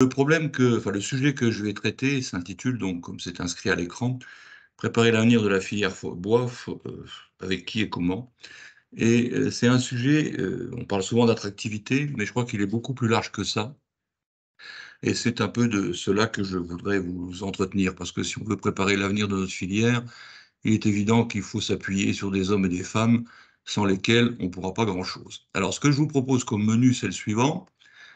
Le sujet que je vais traiter s'intitule donc, comme c'est inscrit à l'écran, «Préparer l'avenir de la filière bois, avec qui et comment?» C'est un sujet, on parle souvent d'attractivité, mais je crois qu'il est beaucoup plus large que ça et c'est un peu de cela que je voudrais vous entretenir. Parce que si on veut préparer l'avenir de notre filière, il est évident qu'il faut s'appuyer sur des hommes et des femmes sans lesquels on ne pourra pas grand-chose. Alors ce que je vous propose comme menu, c'est le suivant.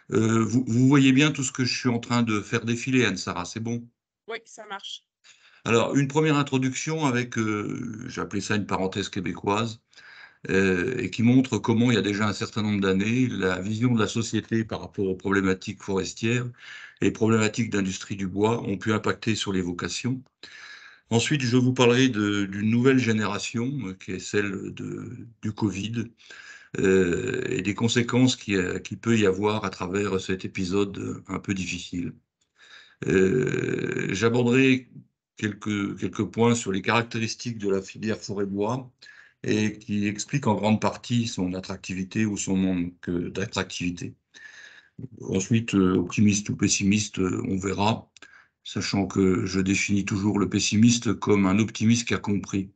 Vous voyez bien tout ce que je suis en train de faire défiler, Anne-Sara, c'est bon? Oui, ça marche. Alors, une première introduction avec, j'ai appelé ça une parenthèse québécoise, et qui montre comment il y a déjà un certain nombre d'années, la vision de la société par rapport aux problématiques forestières et les problématiques d'industrie du bois ont pu impacter sur les vocations. Ensuite, je vous parlerai d'une nouvelle génération, qui est celle du Covid, et des conséquences qui peut y avoir à travers cet épisode un peu difficile. J'aborderai quelques points sur les caractéristiques de la filière forêt-bois et qui expliquent en grande partie son attractivité ou son manque d'attractivité. Ensuite, optimiste ou pessimiste, on verra, sachant que je définis toujours le pessimiste comme un optimiste qui a compris.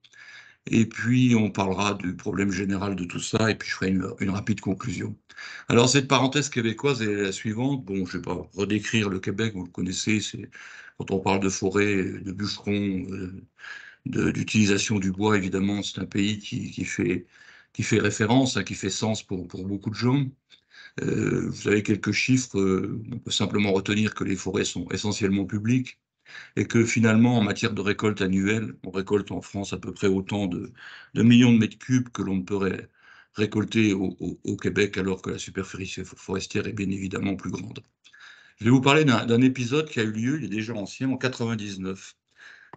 Et puis, on parlera du problème général de tout ça, et puis je ferai une rapide conclusion. Alors, cette parenthèse québécoise est la suivante. Bon, je ne vais pas redécrire le Québec, vous le connaissez, c'est quand on parle de forêt, de bûcherons, d'utilisation du bois, évidemment, c'est un pays qui fait référence, hein, qui fait sens pour beaucoup de gens. Vous avez quelques chiffres, on peut simplement retenir que les forêts sont essentiellement publiques et que finalement, en matière de récolte annuelle, on récolte en France à peu près autant de millions de mètres cubes que l'on ne peut récolter au Québec, alors que la superficie forestière est bien évidemment plus grande. Je vais vous parler d'un épisode qui a eu lieu, il est déjà ancien, en 99.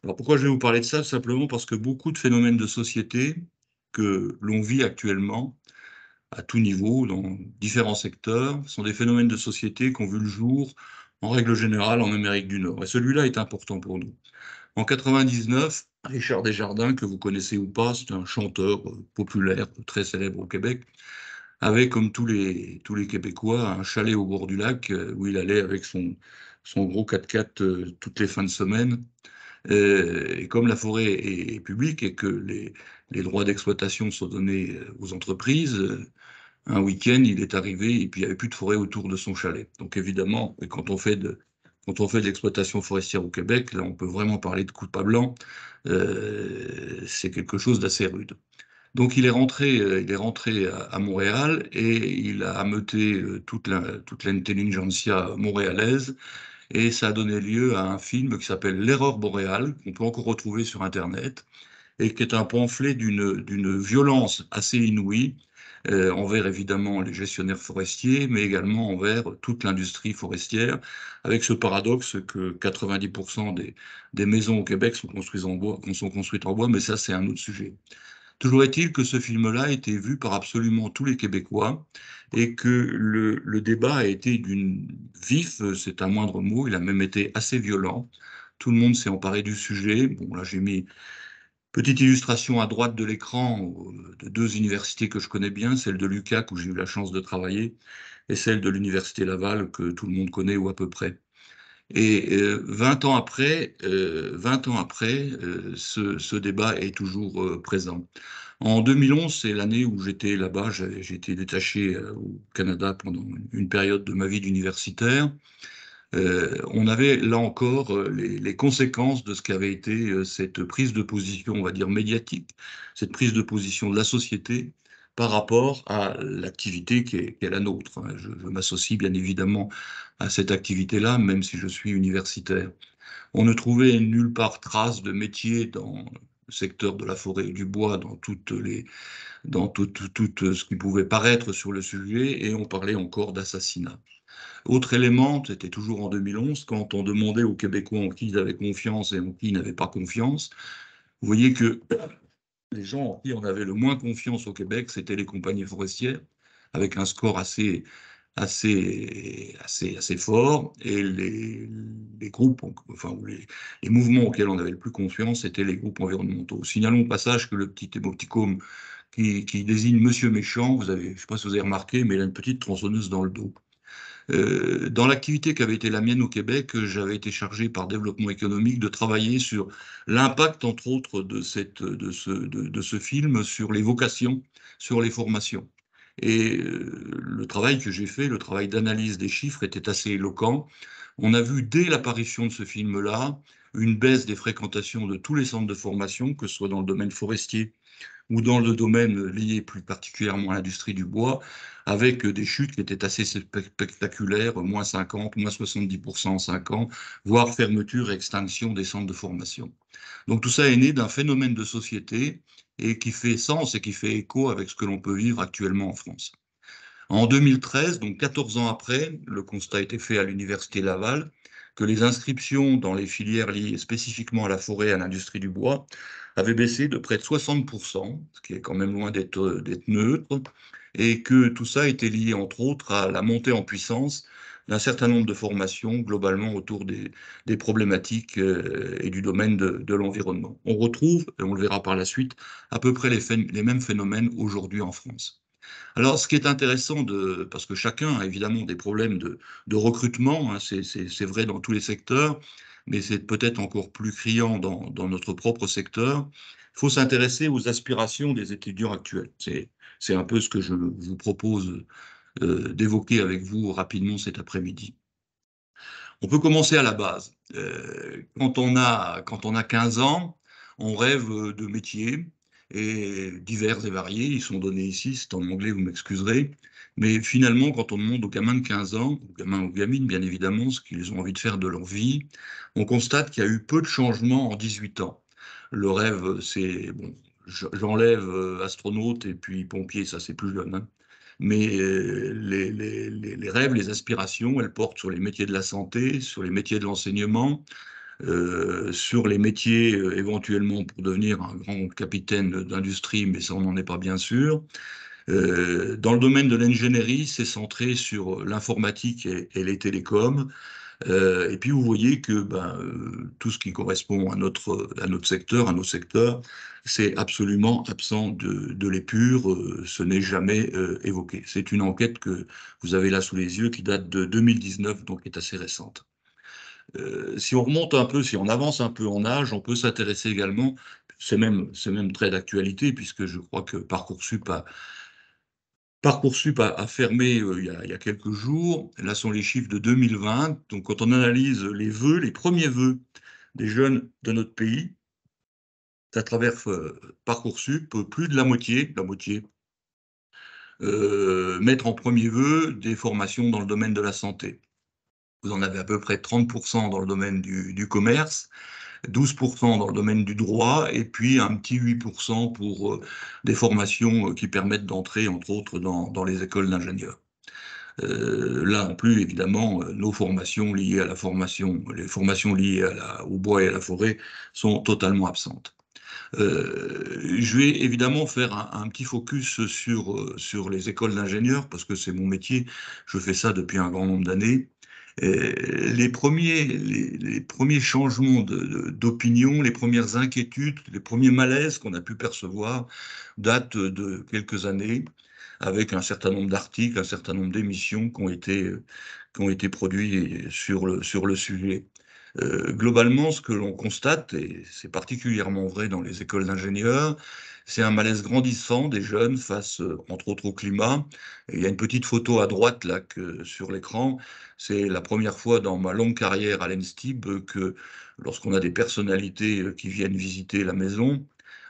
Alors pourquoi je vais vous parler de ça? Simplement parce que beaucoup de phénomènes de société que l'on vit actuellement, à tout niveau, dans différents secteurs, sont des phénomènes de société qui ont vu le jour, en règle générale, en Amérique du Nord. Et celui-là est important pour nous. En 99, Richard Desjardins, que vous connaissez ou pas, c'est un chanteur populaire, très célèbre au Québec, avait, comme tous les Québécois, un chalet au bord du lac où il allait avec son gros 4x4 toutes les fins de semaine. Et comme la forêt est publique et que les droits d'exploitation sont donnés aux entreprises, un week-end, il est arrivé et puis il n'y avait plus de forêt autour de son chalet. Donc évidemment, et quand on fait de l'exploitation forestière au Québec, là on peut vraiment parler de coup de pas blanc, c'est quelque chose d'assez rude. Donc il est rentré à Montréal et il a ameuté toute l'intelligentsia montréalaise et ça a donné lieu à un film qui s'appelle L'Erreur boréale, qu'on peut encore retrouver sur Internet, et qui est un pamphlet d'une violence assez inouïe envers évidemment les gestionnaires forestiers, mais également envers toute l'industrie forestière, avec ce paradoxe que 90% des maisons au Québec sont construites en bois, mais ça c'est un autre sujet. Toujours est-il que ce film-là a été vu par absolument tous les Québécois et que le débat a été d'une vif, c'est un moindre mot, il a même été assez violent. Tout le monde s'est emparé du sujet. Bon, là, j'ai mis petite illustration à droite de l'écran de deux universités que je connais bien, celle de l'UQAC où j'ai eu la chance de travailler et celle de l'Université Laval que tout le monde connaît ou à peu près. Et 20 ans après ce débat est toujours présent. En 2011, c'est l'année où j'étais là-bas, j'ai été détaché au Canada pendant une période de ma vie d'universitaire. On avait là encore les conséquences de ce qu'avait été cette prise de position, on va dire médiatique, cette prise de position de la société par rapport à l'activité qui est la nôtre. Je m'associe bien évidemment à cette activité-là, même si je suis universitaire. On ne trouvait nulle part trace de métier dans le secteur de la forêt et du bois, dans tout ce qui pouvait paraître sur le sujet, et on parlait encore d'assassinat. Autre élément, c'était toujours en 2011, quand on demandait aux Québécois en qui ils avaient confiance et en qui ils n'avaient pas confiance, vous voyez que les gens en qui on avait le moins confiance au Québec, c'était les compagnies forestières, avec un score assez fort, et les groupes, enfin, les mouvements auxquels on avait le plus confiance, c'était les groupes environnementaux. Signalons au passage que le petit émoticône qui désigne Monsieur Méchant, je ne sais pas si vous avez remarqué, mais il a une petite tronçonneuse dans le dos. Dans l'activité qui avait été la mienne au Québec, j'avais été chargé par développement économique de travailler sur l'impact, entre autres, de ce film sur les vocations, sur les formations. Et le travail que j'ai fait, le travail d'analyse des chiffres, était assez éloquent. On a vu dès l'apparition de ce film-là une baisse des fréquentations de tous les centres de formation, que ce soit dans le domaine forestier ou dans le domaine lié plus particulièrement à l'industrie du bois, avec des chutes qui étaient assez spectaculaires, moins 50, moins 70% en 5 ans, voire fermeture et extinction des centres de formation. Donc tout ça est né d'un phénomène de société et qui fait sens et qui fait écho avec ce que l'on peut vivre actuellement en France. En 2013, donc 14 ans après, le constat a été fait à l'Université Laval que les inscriptions dans les filières liées spécifiquement à la forêt et à l'industrie du bois avaient baissé de près de 60%, ce qui est quand même loin d'être neutre, et que tout ça était lié entre autres à la montée en puissance d'un certain nombre de formations globalement autour des problématiques et du domaine de l'environnement. On retrouve, et on le verra par la suite, à peu près les mêmes phénomènes aujourd'hui en France. Alors, ce qui est intéressant, parce que chacun a évidemment des problèmes de recrutement, hein, c'est vrai dans tous les secteurs, mais c'est peut-être encore plus criant dans notre propre secteur. Il faut s'intéresser aux aspirations des étudiants actuels. C'est un peu ce que je vous propose d'évoquer avec vous rapidement cet après-midi. On peut commencer à la base. Quand on a 15 ans, on rêve de métiers et divers et variés. Ils sont donnés ici, c'est en anglais, vous m'excuserez. Mais finalement, quand on demande aux gamins de 15 ans, aux gamins, aux gamines, bien évidemment, ce qu'ils ont envie de faire de leur vie, on constate qu'il y a eu peu de changements en 18 ans. Le rêve, c'est, bon, j'enlève astronaute et puis pompier, ça c'est plus jeune, hein. Mais les rêves, les aspirations, elles portent sur les métiers de la santé, sur les métiers de l'enseignement, sur les métiers éventuellement pour devenir un grand capitaine d'industrie, mais ça on n'en est pas bien sûr. Dans le domaine de l'ingénierie, c'est centré sur l'informatique et les télécoms. Et puis vous voyez que tout ce qui correspond à notre secteur, à nos secteurs, c'est absolument absent de l'épure, ce n'est jamais évoqué. C'est une enquête que vous avez là sous les yeux qui date de 2019, donc est assez récente. Si on remonte un peu, si on avance un peu en âge, on peut s'intéresser également, c'est même très d'actualité, puisque je crois que Parcoursup a fermé il y a quelques jours. Là sont les chiffres de 2020. Donc, quand on analyse les vœux, les premiers vœux des jeunes de notre pays, à travers Parcoursup, plus de la moitié, mettre en premier vœu des formations dans le domaine de la santé. Vous en avez à peu près 30% dans le domaine du commerce, 12% dans le domaine du droit, et puis un petit 8% pour des formations qui permettent d'entrer, entre autres, dans les écoles d'ingénieurs. Là non plus, évidemment, nos formations liées à la formation, les formations liées au bois et à la forêt sont totalement absentes. Je vais évidemment faire un petit focus sur les écoles d'ingénieurs, parce que c'est mon métier, je fais ça depuis un grand nombre d'années. Les premiers changements d'opinion, les premières inquiétudes, les premiers malaises qu'on a pu percevoir datent de quelques années, avec un certain nombre d'articles, un certain nombre d'émissions qui ont été produits sur le sujet. Globalement, ce que l'on constate, et c'est particulièrement vrai dans les écoles d'ingénieurs, c'est un malaise grandissant des jeunes face, entre autres, au climat. Et il y a une petite photo à droite là sur l'écran. C'est la première fois dans ma longue carrière à l'ENSTIB que lorsqu'on a des personnalités qui viennent visiter la maison,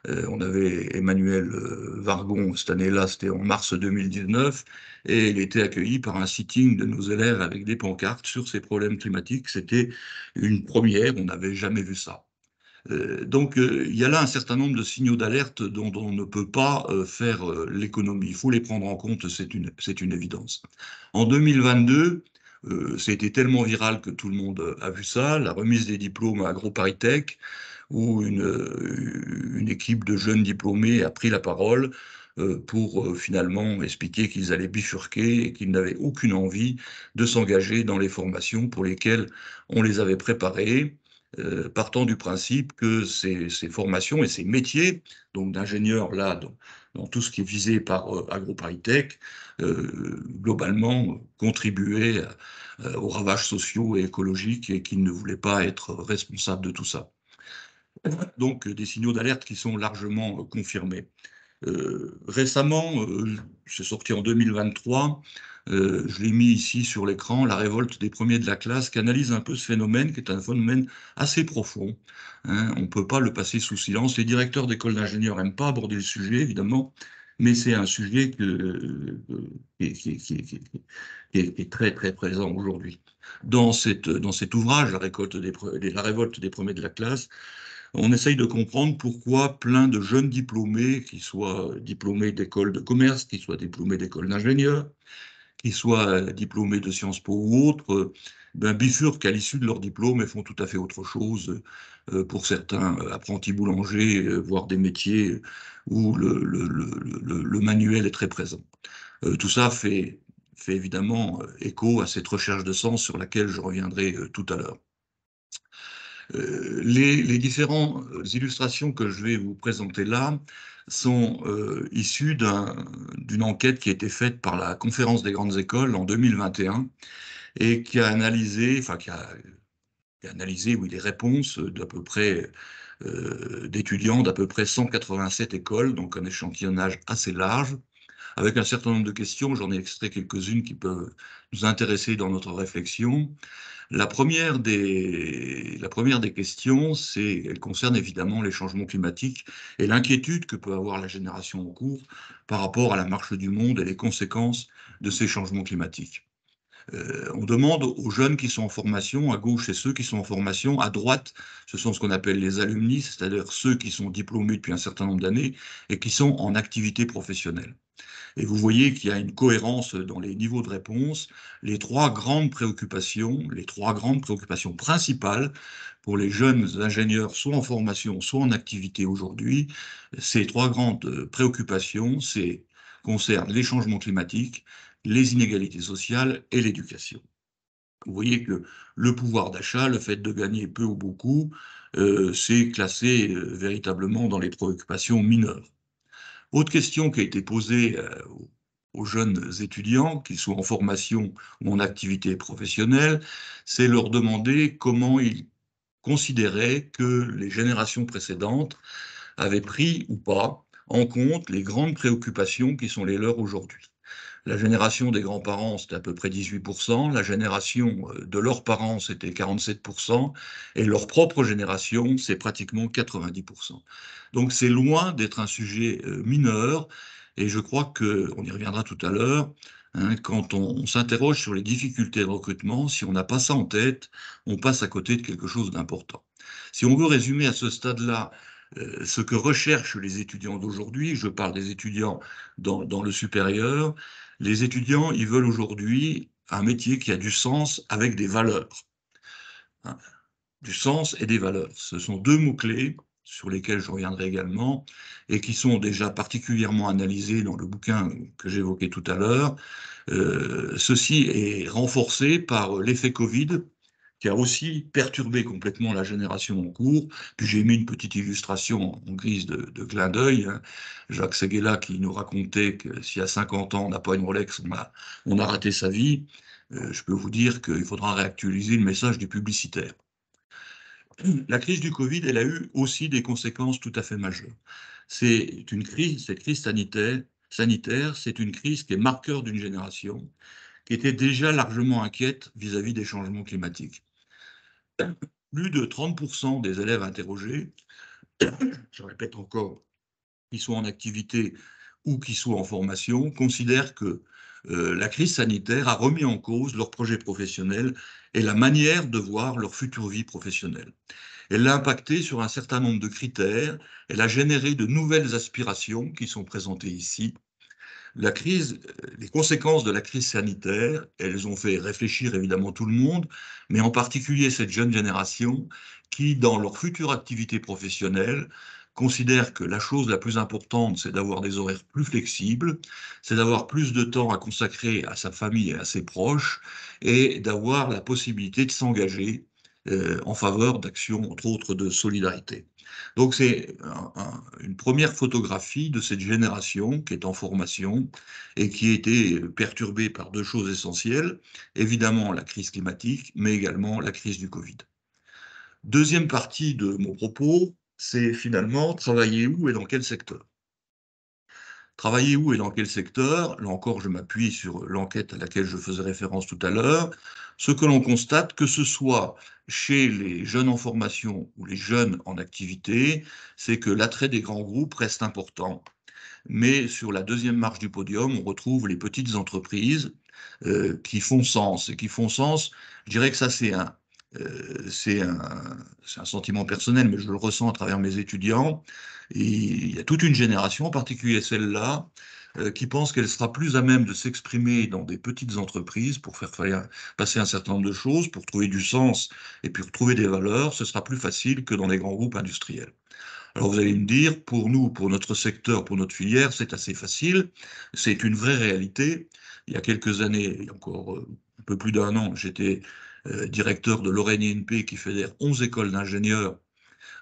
on avait Emmanuel Vargon cette année-là, c'était en mars 2019, et il était accueilli par un sitting de nos élèves avec des pancartes sur ces problèmes climatiques. C'était une première, on n'avait jamais vu ça. Donc, il y a là un certain nombre de signaux d'alerte dont on ne peut pas faire l'économie. Il faut les prendre en compte, c'est une évidence. En 2022, c'était tellement viral que tout le monde a vu ça, la remise des diplômes à AgroParisTech, où une équipe de jeunes diplômés a pris la parole pour finalement expliquer qu'ils allaient bifurquer et qu'ils n'avaient aucune envie de s'engager dans les formations pour lesquelles on les avait préparés. partant du principe que ces formations et ces métiers, donc d'ingénieurs là, dans tout ce qui est visé par AgroParisTech, globalement contribuaient aux ravages sociaux et écologiques et qu'ils ne voulaient pas être responsables de tout ça. Donc des signaux d'alerte qui sont largement confirmés. Récemment, c'est sorti en 2023, je l'ai mis ici sur l'écran, La révolte des premiers de la classe, qui analyse un peu ce phénomène, qui est un phénomène assez profond, hein. On ne peut pas le passer sous silence. Les directeurs d'écoles d'ingénieurs n'aiment pas aborder le sujet, évidemment, mais c'est un sujet qui est très, très présent aujourd'hui. Dans cet ouvrage, La révolte des premiers de la classe, on essaye de comprendre pourquoi plein de jeunes diplômés, qui soient diplômés d'écoles de commerce, qui soient diplômés d'écoles d'ingénieurs, qui soient diplômés de Sciences Po ou autres, bifurquent à l'issue de leur diplôme et font tout à fait autre chose. Pour certains, apprentis boulangers, voire des métiers où le manuel est très présent. Tout ça fait évidemment écho à cette recherche de sens sur laquelle je reviendrai tout à l'heure. Les différentes illustrations que je vais vous présenter là sont issues d'une enquête qui a été faite par la Conférence des grandes écoles en 2021 et qui a analysé, oui, les réponses d'à peu près d'étudiants d'à peu près 187 écoles, donc un échantillonnage assez large, avec un certain nombre de questions. J'en ai extrait quelques-unes qui peuvent nous intéresser dans notre réflexion. La première des questions, elle concerne évidemment les changements climatiques et l'inquiétude que peut avoir la génération en cours par rapport à la marche du monde et les conséquences de ces changements climatiques. On demande aux jeunes qui sont en formation, à gauche, et ceux qui sont en formation, à droite, ce sont ce qu'on appelle les alumni, c'est-à-dire ceux qui sont diplômés depuis un certain nombre d'années et qui sont en activité professionnelle. Et vous voyez qu'il y a une cohérence dans les niveaux de réponse. Les trois grandes préoccupations principales pour les jeunes ingénieurs, soit en formation, soit en activité aujourd'hui, ces trois grandes préoccupations concernent les changements climatiques, les inégalités sociales et l'éducation. Vous voyez que le pouvoir d'achat, le fait de gagner peu ou beaucoup, c'est classé véritablement dans les préoccupations mineures. Autre question qui a été posée aux jeunes étudiants, qu'ils soient en formation ou en activité professionnelle, c'est leur demander comment ils considéraient que les générations précédentes avaient pris ou pas en compte les grandes préoccupations qui sont les leurs aujourd'hui. La génération des grands-parents, c'était à peu près 18%, la génération de leurs parents, c'était 47%, et leur propre génération, c'est pratiquement 90%. Donc c'est loin d'être un sujet mineur, et je crois qu'on y reviendra tout à l'heure, hein, quand on s'interroge sur les difficultés de recrutement, si on n'a pas ça en tête, on passe à côté de quelque chose d'important. Si on veut résumer à ce stade-là ce que recherchent les étudiants d'aujourd'hui, je parle des étudiants dans le supérieur, les étudiants, ils veulent aujourd'hui un métier qui a du sens avec des valeurs, hein. Du sens et des valeurs. Ce sont deux mots-clés sur lesquels je reviendrai également et qui sont déjà particulièrement analysés dans le bouquin que j'évoquais tout à l'heure. Ceci est renforcé par l'effet Covid, qui a aussi perturbé complètement la génération en cours. Puis j'ai mis une petite illustration en guise de clin d'œil, hein. Jacques Séguéla qui nous racontait que si à 50 ans on n'a pas une Rolex, on a raté sa vie. Je peux vous dire qu'il faudra réactualiser le message du publicitaire. La crise du Covid, elle a eu aussi des conséquences tout à fait majeures. Cette crise sanitaire, c'est une crise qui est marqueur d'une génération qui était déjà largement inquiète vis-à-vis des changements climatiques. Plus de 30% des élèves interrogés, je répète encore, qui soient en activité ou qui soient en formation, considèrent que la crise sanitaire a remis en cause leur projet professionnel et la manière de voir leur future vie professionnelle. Elle l'a impacté sur un certain nombre de critères, elle a généré de nouvelles aspirations qui sont présentées ici. Les conséquences de la crise sanitaire, elles ont fait réfléchir évidemment tout le monde, mais en particulier cette jeune génération qui, dans leur future activité professionnelle, considère que la chose la plus importante, c'est d'avoir des horaires plus flexibles, c'est d'avoir plus de temps à consacrer à sa famille et à ses proches, et d'avoir la possibilité de s'engager en faveur d'actions, entre autres, de solidarité. Donc c'est une première photographie de cette génération qui est en formation et qui a été perturbée par deux choses essentielles, évidemment la crise climatique, mais également la crise du Covid. Deuxième partie de mon propos, c'est finalement travailler où et dans quel secteur. Travailler où et dans quel secteur? Là encore, je m'appuie sur l'enquête à laquelle je faisais référence tout à l'heure. Ce que l'on constate, que ce soit chez les jeunes en formation ou les jeunes en activité, c'est que l'attrait des grands groupes reste important. Mais sur la deuxième marche du podium, on retrouve les petites entreprises qui font sens. Et qui font sens, je dirais que ça, c'est un sentiment personnel, mais je le ressens à travers mes étudiants. Et il y a toute une génération, en particulier celle-là, qui pense qu'elle sera plus à même de s'exprimer dans des petites entreprises pour faire passer un certain nombre de choses, pour trouver du sens et puis retrouver des valeurs. Ce sera plus facile que dans les grands groupes industriels. Alors vous allez me dire, pour nous, pour notre secteur, pour notre filière, c'est assez facile, c'est une vraie réalité. Il y a quelques années, il y a encore un peu plus d'un an, j'étais directeur de l'Oren INP qui fédère 11 écoles d'ingénieurs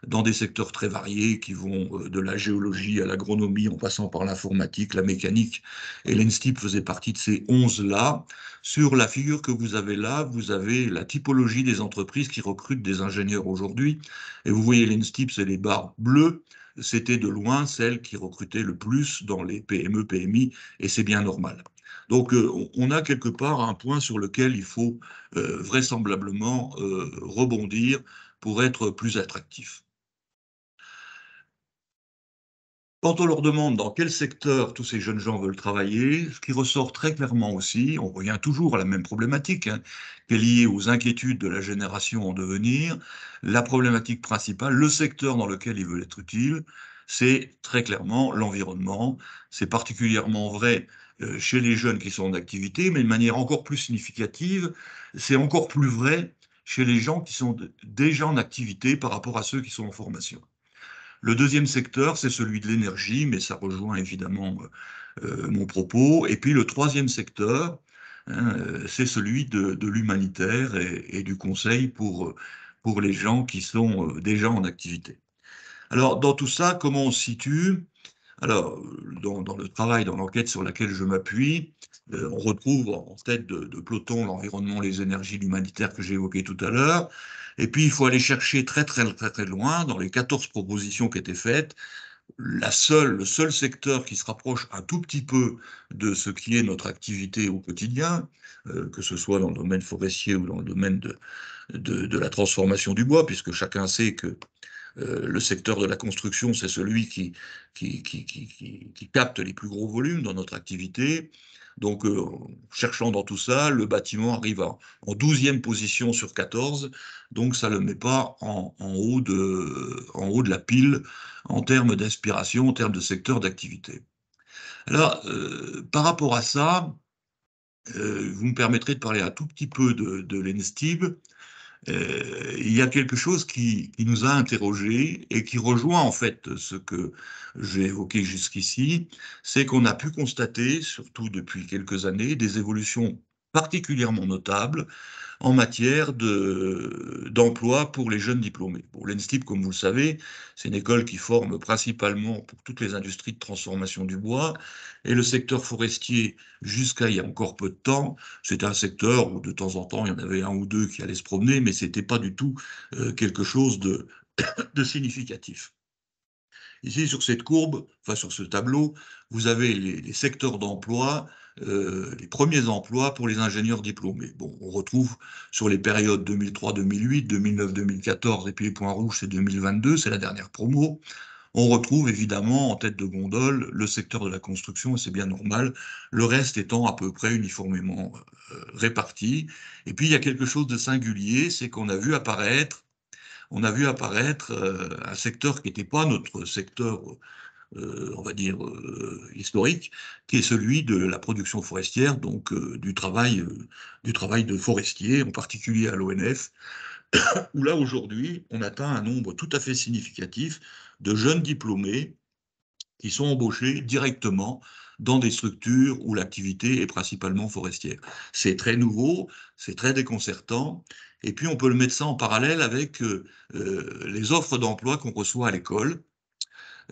dans des secteurs très variés qui vont de la géologie à l'agronomie, en passant par l'informatique, la mécanique. Et l'ENSTIP faisait partie de ces 11-là. Sur la figure que vous avez là, vous avez la typologie des entreprises qui recrutent des ingénieurs aujourd'hui. Et vous voyez l'ENSTIP, c'est les barres bleues. C'était de loin celle qui recrutait le plus dans les PME, PMI, et c'est bien normal. Donc, on a quelque part un point sur lequel il faut vraisemblablement rebondir pour être plus attractif. Quand on leur demande dans quel secteur tous ces jeunes gens veulent travailler, ce qui ressort très clairement aussi, on revient toujours à la même problématique, hein, qui est liée aux inquiétudes de la génération en devenir. La problématique principale, le secteur dans lequel ils veulent être utiles, c'est très clairement l'environnement. C'est particulièrement vrai chez les jeunes qui sont en activité, mais de manière encore plus significative, c'est encore plus vrai chez les gens qui sont déjà en activité par rapport à ceux qui sont en formation. Le deuxième secteur, c'est celui de l'énergie, mais ça rejoint évidemment mon propos. Et puis le troisième secteur, hein, c'est celui de l'humanitaire et du conseil pour les gens qui sont déjà en activité. Alors, dans tout ça, comment on se situe? Alors, dans le travail, dans l'enquête sur laquelle je m'appuie, on retrouve en tête de peloton l'environnement, les énergies, l'humanitaire que j'ai évoqué tout à l'heure. Et puis, il faut aller chercher très, très, très, très loin, dans les 14 propositions qui étaient faites, le seul secteur qui se rapproche un tout petit peu de ce qui est notre activité au quotidien, que ce soit dans le domaine forestier ou dans le domaine de la transformation du bois, puisque chacun sait que le secteur de la construction, c'est celui qui capte les plus gros volumes dans notre activité. Donc, cherchant dans tout ça, le bâtiment arrive en 12e position sur 14, donc ça ne le met pas en haut de la pile en termes d'inspiration, en termes de secteur d'activité. Alors, par rapport à ça, vous me permettrez de parler un tout petit peu de l'ENSTIB. Il y a quelque chose qui nous a interrogés et qui rejoint en fait ce que j'ai évoqué jusqu'ici, c'est qu'on a pu constater, surtout depuis quelques années, des évolutions particulièrement notables en matière d'emploi pour les jeunes diplômés. Bon, l'ENSTIB, comme vous le savez, c'est une école qui forme principalement pour toutes les industries de transformation du bois, et le secteur forestier, jusqu'à il y a encore peu de temps, c'était un secteur où de temps en temps, il y en avait un ou deux qui allaient se promener, mais c'était pas du tout quelque chose de significatif. Ici, sur cette courbe, enfin sur ce tableau, vous avez les secteurs d'emploi, les premiers emplois pour les ingénieurs diplômés. Bon, on retrouve sur les périodes 2003-2008, 2009-2014, et puis les points rouges, c'est 2022, c'est la dernière promo. On retrouve évidemment en tête de gondole le secteur de la construction, et c'est bien normal, le reste étant à peu près uniformément réparti. Et puis il y a quelque chose de singulier, c'est qu'on a vu apparaître un secteur qui n'était pas notre secteur, on va dire, historique, qui est celui de la production forestière, donc du travail de forestier, en particulier à l'ONF, où là, aujourd'hui, on atteint un nombre tout à fait significatif de jeunes diplômés qui sont embauchés directement dans des structures où l'activité est principalement forestière. C'est très nouveau, c'est très déconcertant, Et puis, on peut le mettre ça en parallèle avec les offres d'emploi qu'on reçoit à l'école.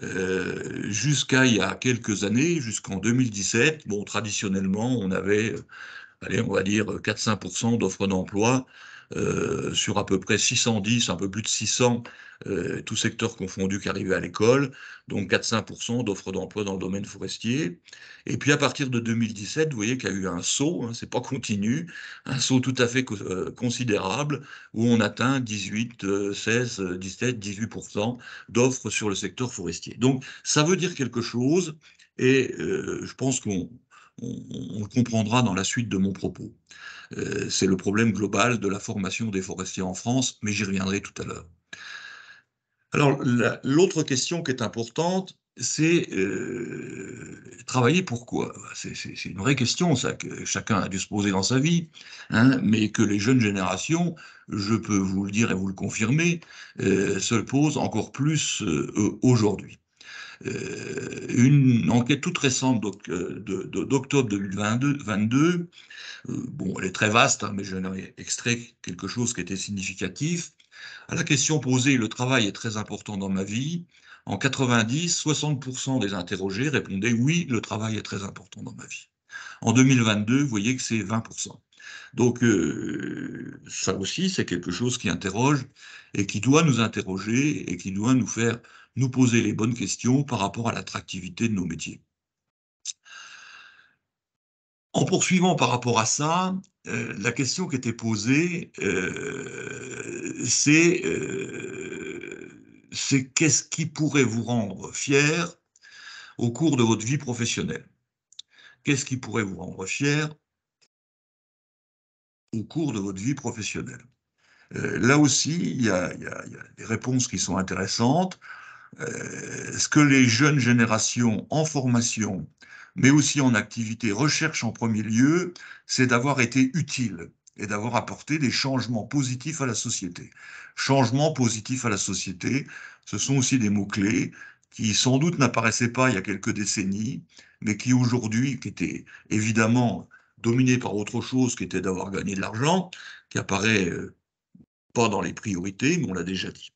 Jusqu'à il y a quelques années, jusqu'en 2017, bon, traditionnellement, on avait allez, on va dire 4-5% d'offres d'emploi sur à peu près 610, un peu plus de 600, tous secteurs confondus qui arrivaient à l'école, donc 4-5% d'offres d'emploi dans le domaine forestier. Et puis à partir de 2017, vous voyez qu'il y a eu un saut, hein, c'est pas continu, un saut tout à fait considérable, où on atteint 18, 16, 17, 18% d'offres sur le secteur forestier. Donc ça veut dire quelque chose, et je pense on le comprendra dans la suite de mon propos. C'est le problème global de la formation des forestiers en France, mais j'y reviendrai tout à l'heure. Alors, l'autre question qui est importante, c'est travailler pourquoi? C'est une vraie question, ça, que chacun a dû se poser dans sa vie, hein, mais que les jeunes générations, je peux vous le dire et vous le confirmer, se posent encore plus aujourd'hui. Une enquête toute récente d'octobre 2022, bon, elle est très vaste, hein, mais j'en ai extrait quelque chose qui était significatif. À la question posée, le travail est très important dans ma vie, en 90, 60% des interrogés répondaient oui, le travail est très important dans ma vie. En 2022, vous voyez que c'est 20%. Donc, ça aussi, c'est quelque chose qui interroge et qui doit nous interroger et qui doit nous faire nous poser les bonnes questions par rapport à l'attractivité de nos métiers. En poursuivant par rapport à ça, la question qui était posée, c'est qu'est-ce qui pourrait vous rendre fier au cours de votre vie professionnelle? Qu'est-ce qui pourrait vous rendre fier au cours de votre vie professionnelle? Là aussi, il y a des réponses qui sont intéressantes. Ce que les jeunes générations en formation, mais aussi en activité, recherchent en premier lieu, c'est d'avoir été utile et d'avoir apporté des changements positifs à la société. Changements positifs à la société, ce sont aussi des mots-clés qui sans doute n'apparaissaient pas il y a quelques décennies, mais qui aujourd'hui, qui étaient évidemment dominés par autre chose, qui était d'avoir gagné de l'argent, qui apparaît pas dans les priorités, mais on l'a déjà dit.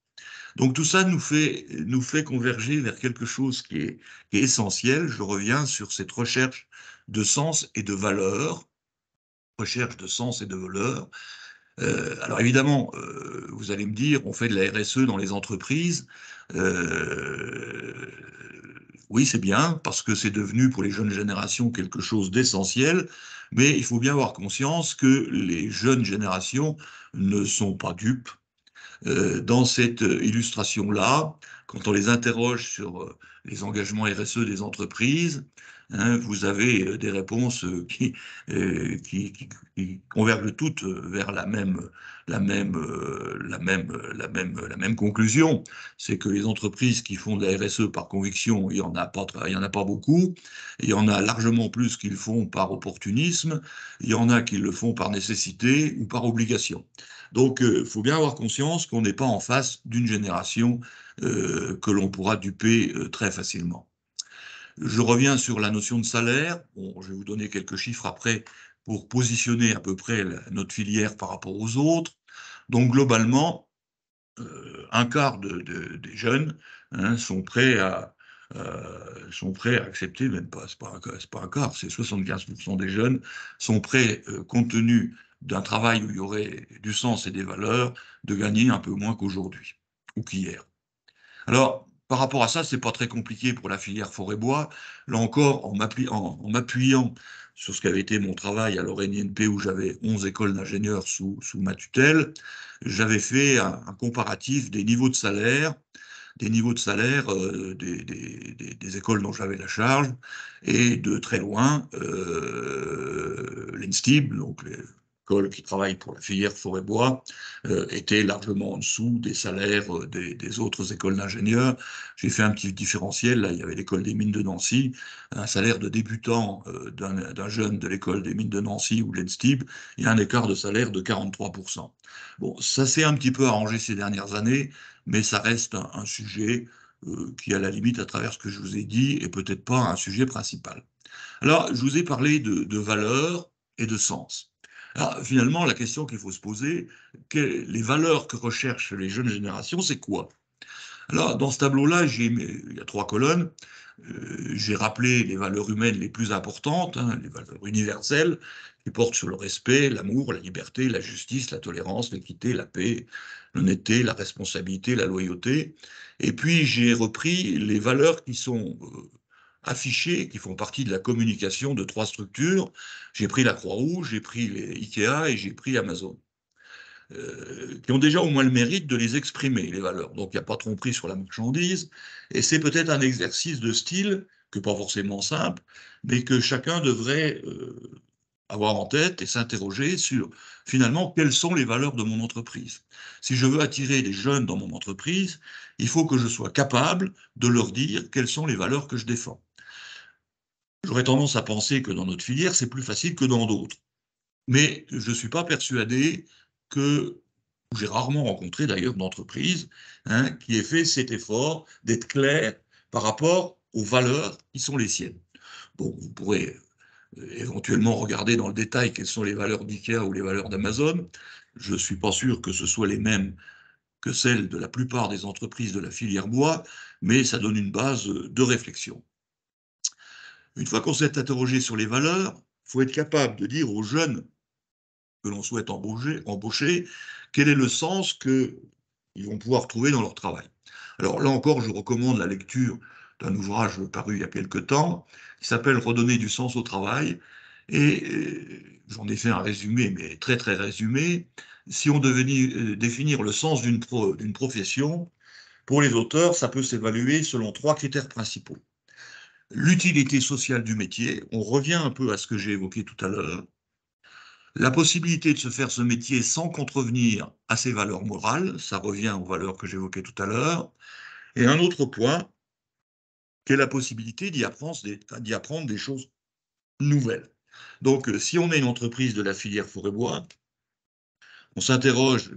Donc tout ça nous fait converger vers quelque chose qui est essentiel. Je reviens sur cette recherche de sens et de valeur, recherche de sens et de valeur. Alors évidemment, vous allez me dire, on fait de la RSE dans les entreprises. Euh, oui, c'est bien, parce que c'est devenu pour les jeunes générations quelque chose d'essentiel, mais il faut bien avoir conscience que les jeunes générations ne sont pas dupes dans cette illustration-là, quand on les interroge sur les engagements RSE des entreprises, hein, vous avez des réponses qui convergent toutes vers la même conclusion. C'est que les entreprises qui font de la RSE par conviction, il y en a pas beaucoup. Il y en a largement plus qui le font par opportunisme. Il y en a qui le font par nécessité ou par obligation. Donc, il faut bien avoir conscience qu'on n'est pas en face d'une génération que l'on pourra duper très facilement. Je reviens sur la notion de salaire. Bon, je vais vous donner quelques chiffres après pour positionner à peu près notre filière par rapport aux autres. Donc, globalement, un quart des jeunes hein, sont prêts à accepter, même pas, c'est pas un quart, c'est 75% des jeunes sont prêts, compte tenu d'un travail où il y aurait du sens et des valeurs, de gagner un peu moins qu'aujourd'hui ou qu'hier. Alors, par rapport à ça, c'est pas très compliqué pour la filière forêt-bois. Là encore, en m'appuyant sur ce qu'avait été mon travail à l'ORNINP, où j'avais 11 écoles d'ingénieurs sous ma tutelle, j'avais fait un comparatif des niveaux de salaire des écoles dont j'avais la charge, et de très loin, l'INSTIB, donc l'école qui travaille pour la filière forêt-bois, était largement en dessous des salaires des autres écoles d'ingénieurs. J'ai fait un petit différentiel, là, il y avait l'école des mines de Nancy, un salaire de débutant d'un jeune de l'école des mines de Nancy ou l'INSTIB, il y a un écart de salaire de 43%. Bon, ça s'est un petit peu arrangé ces dernières années, mais ça reste un sujet qui, à la limite, à travers ce que je vous ai dit, est peut-être pas un sujet principal. Alors, je vous ai parlé de valeur et de sens. Alors, finalement, la question qu'il faut se poser, les valeurs que recherchent les jeunes générations, c'est quoi? Alors, dans ce tableau-là, il y a 3 colonnes. J'ai rappelé les valeurs humaines les plus importantes, hein, les valeurs universelles, qui portent sur le respect, l'amour, la liberté, la justice, la tolérance, l'équité, la paix, l'honnêteté, la responsabilité, la loyauté. Et puis, j'ai repris les valeurs qui sont affichées, qui font partie de la communication de 3 structures. J'ai pris la Croix-Rouge, j'ai pris les Ikea et j'ai pris Amazon, qui ont déjà au moins le mérite de les exprimer, les valeurs. Donc il n'y a pas de tromperie sur la marchandise, et c'est peut-être un exercice de style, que pas forcément simple, mais que chacun devrait avoir en tête et s'interroger sur, finalement, quelles sont les valeurs de mon entreprise. Si je veux attirer des jeunes dans mon entreprise, il faut que je sois capable de leur dire quelles sont les valeurs que je défends. J'aurais tendance à penser que dans notre filière, c'est plus facile que dans d'autres. Mais je ne suis pas persuadé que, j'ai rarement rencontré d'ailleurs d'entreprise, hein, qui ait fait cet effort d'être clair par rapport aux valeurs qui sont les siennes. Bon, vous pourrez éventuellement regarder dans le détail quelles sont les valeurs d'IKEA ou les valeurs d'Amazon. Je ne suis pas sûr que ce soit les mêmes que celles de la plupart des entreprises de la filière bois, mais ça donne une base de réflexion. Une fois qu'on s'est interrogé sur les valeurs, il faut être capable de dire aux jeunes que l'on souhaite embaucher, quel est le sens qu'ils vont pouvoir trouver dans leur travail. Alors là encore, je recommande la lecture d'un ouvrage paru il y a quelque temps, qui s'appelle Redonner du sens au travail, et j'en ai fait un résumé, mais très très résumé. Si on devait définir le sens d'une profession, pour les auteurs, ça peut s'évaluer selon 3 critères principaux. L'utilité sociale du métier, on revient un peu à ce que j'ai évoqué tout à l'heure, la possibilité de se faire ce métier sans contrevenir à ses valeurs morales, ça revient aux valeurs que j'évoquais tout à l'heure. Et un autre point, qui est la possibilité d'y apprendre des choses nouvelles. Donc, si on est une entreprise de la filière forêt-bois, on s'interroge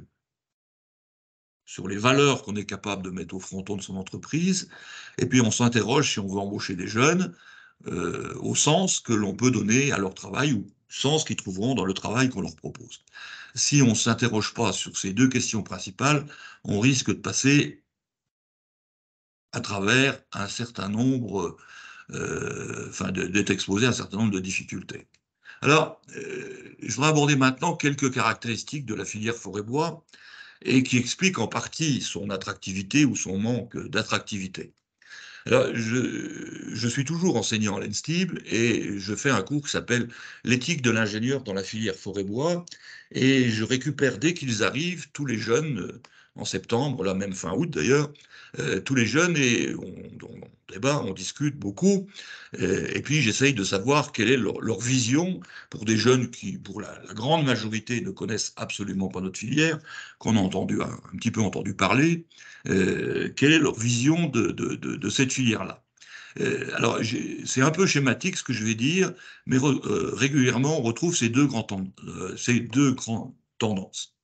sur les valeurs qu'on est capable de mettre au fronton de son entreprise, et puis on s'interroge si on veut embaucher des jeunes, au sens que l'on peut donner à leur travail ou sens qu'ils trouveront dans le travail qu'on leur propose. Si on ne s'interroge pas sur ces 2 questions principales, on risque de passer à travers un certain nombre, d'être exposé à un certain nombre de difficultés. Alors, je voudrais aborder maintenant quelques caractéristiques de la filière forêt-bois et qui expliquent en partie son attractivité ou son manque d'attractivité. Alors, je suis toujours enseignant à l'ENSTIB et je fais un cours qui s'appelle l'éthique de l'ingénieur dans la filière forêt-bois, et je récupère dès qu'ils arrivent tous les jeunes, en septembre, là même fin août d'ailleurs, tous les jeunes, et on débat, on discute beaucoup, et puis j'essaye de savoir quelle est leur vision pour des jeunes qui, pour la grande majorité, ne connaissent absolument pas notre filière, qu'on a un petit peu entendu parler, quelle est leur vision de cette filière-là. Alors, c'est un peu schématique ce que je vais dire, mais régulièrement, on retrouve ces deux grandes tendances.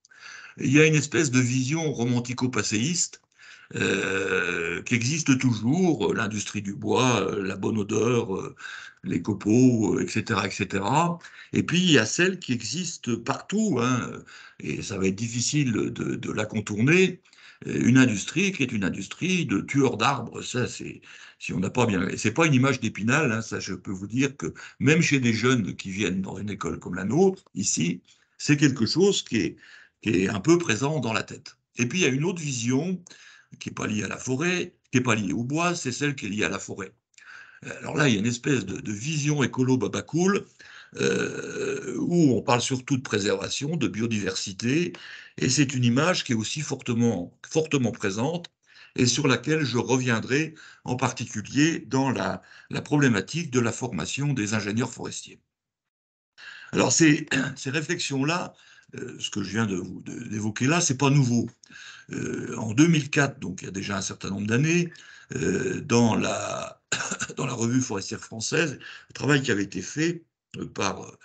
Il y a une espèce de vision romantico-passéiste qui existe toujours, l'industrie du bois, la bonne odeur, les copeaux, etc., etc. Et puis, il y a celle qui existe partout, hein, et ça va être difficile de la contourner, une industrie qui est une industrie de tueurs d'arbres. Ça, c'est, si on n'a pas bien, c'est pas une image d'Épinal, hein, ça, je peux vous dire que même chez des jeunes qui viennent dans une école comme la nôtre, ici, c'est quelque chose qui est un peu présent dans la tête. Et puis, il y a une autre vision qui n'est pas liée à la forêt, qui n'est pas liée au bois, c'est celle qui est liée à la forêt. Alors là, il y a une espèce de vision écolo-babacool, où on parle surtout de préservation, de biodiversité, et c'est une image qui est aussi fortement, fortement présente, et sur laquelle je reviendrai en particulier dans la problématique de la formation des ingénieurs forestiers. Alors ces réflexions-là, ce que je viens d'évoquer là, c'est pas nouveau. En 2004, donc il y a déjà un certain nombre d'années, dans dans la revue forestière française, le travail qui avait été fait par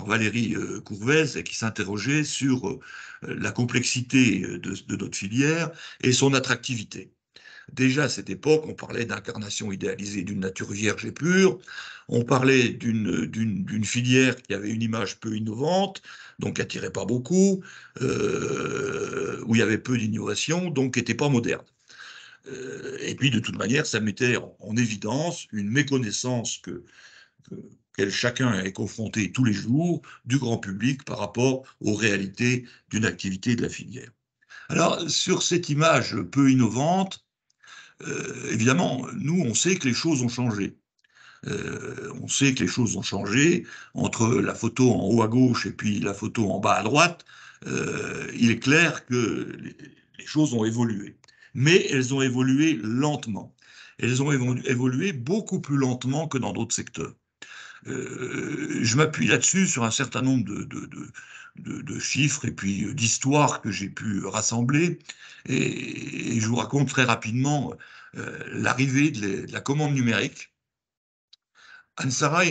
Valérie Courvez et qui s'interrogeait sur la complexité de notre filière et son attractivité. Déjà à cette époque, on parlait d'incarnation idéalisée d'une nature vierge et pure, on parlait d'une filière qui avait une image peu innovante, donc qui attirait pas beaucoup, où il y avait peu d'innovation, donc qui n'était pas moderne. Et puis de toute manière, ça mettait en évidence une méconnaissance que chacun est confronté tous les jours du grand public par rapport aux réalités d'une activité de la filière. Alors, sur cette image peu innovante, évidemment, nous, on sait que les choses ont changé. On sait que les choses ont changé entre la photo en haut à gauche et puis la photo en bas à droite. Il est clair que les choses ont évolué. Mais elles ont évolué lentement. Elles ont évolué beaucoup plus lentement que dans d'autres secteurs. Je m'appuie là-dessus sur un certain nombre de chiffres et puis d'histoires que j'ai pu rassembler. Et je vous raconte très rapidement l'arrivée de la commande numérique. Anne-Sara,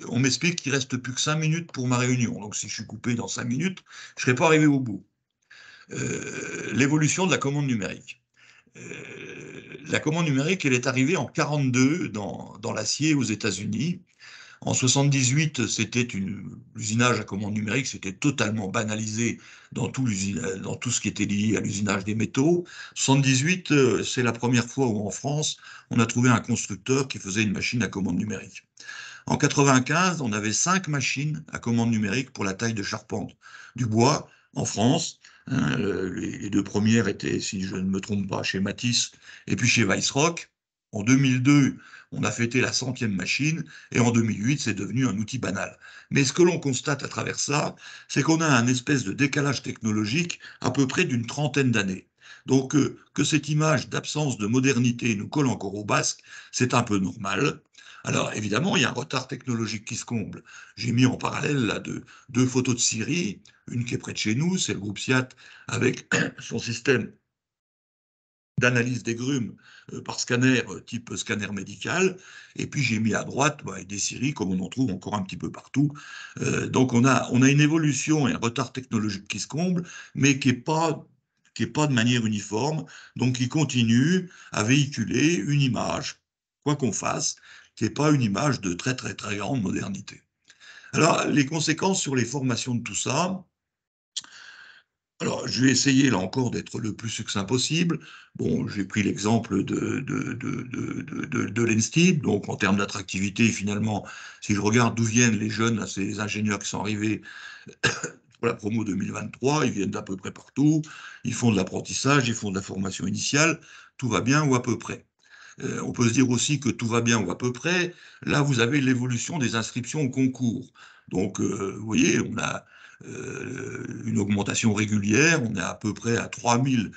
on m'explique qu'il reste plus que 5 minutes pour ma réunion. Donc si je suis coupé dans 5 minutes, je ne serai pas arrivé au bout. L'évolution de la commande numérique. La commande numérique, elle est arrivée en 1942 dans l'acier aux États-Unis. En 78, c'était l'usinage à commande numérique, c'était totalement banalisé dans tout ce qui était lié à l'usinage des métaux. 78, c'est la première fois où en France, on a trouvé un constructeur qui faisait une machine à commande numérique. En 95, on avait 5 machines à commande numérique pour la taille de charpente du bois en France. Hein, les deux premières étaient, si je ne me trompe pas, chez Matisse et puis chez Weissrock. En 2002, on a fêté la 100e machine et en 2008, c'est devenu un outil banal. Mais ce que l'on constate à travers ça, c'est qu'on a un espèce de décalage technologique à peu près d'une trentaine d'années. Donc, que cette image d'absence de modernité nous colle encore au basque, c'est un peu normal. Alors, évidemment, il y a un retard technologique qui se comble. J'ai mis en parallèle là, deux photos de Syrie, une qui est près de chez nous, c'est le groupe SIAT avec son système d'analyse des grumes par scanner, type scanner médical. Et puis j'ai mis à droite des scieries, comme on en trouve encore un petit peu partout. Donc on a une évolution et un retard technologique qui se comble, mais qui est pas de manière uniforme, donc qui continue à véhiculer une image, quoi qu'on fasse, qui n'est pas une image de très très très grande modernité. Alors les conséquences sur les formations de tout ça, alors, je vais essayer, là encore, d'être le plus succinct possible. Bon, j'ai pris l'exemple de l'ENSTIB. Donc, en termes d'attractivité, finalement, si je regarde d'où viennent les jeunes, ces ingénieurs qui sont arrivés pour la promo 2023, ils viennent d'à peu près partout. Ils font de l'apprentissage, ils font de la formation initiale. Tout va bien ou à peu près. On peut se dire aussi que tout va bien ou à peu près. Là, vous avez l'évolution des inscriptions au concours. Donc, vous voyez, on a une augmentation régulière. On est à peu près à 3000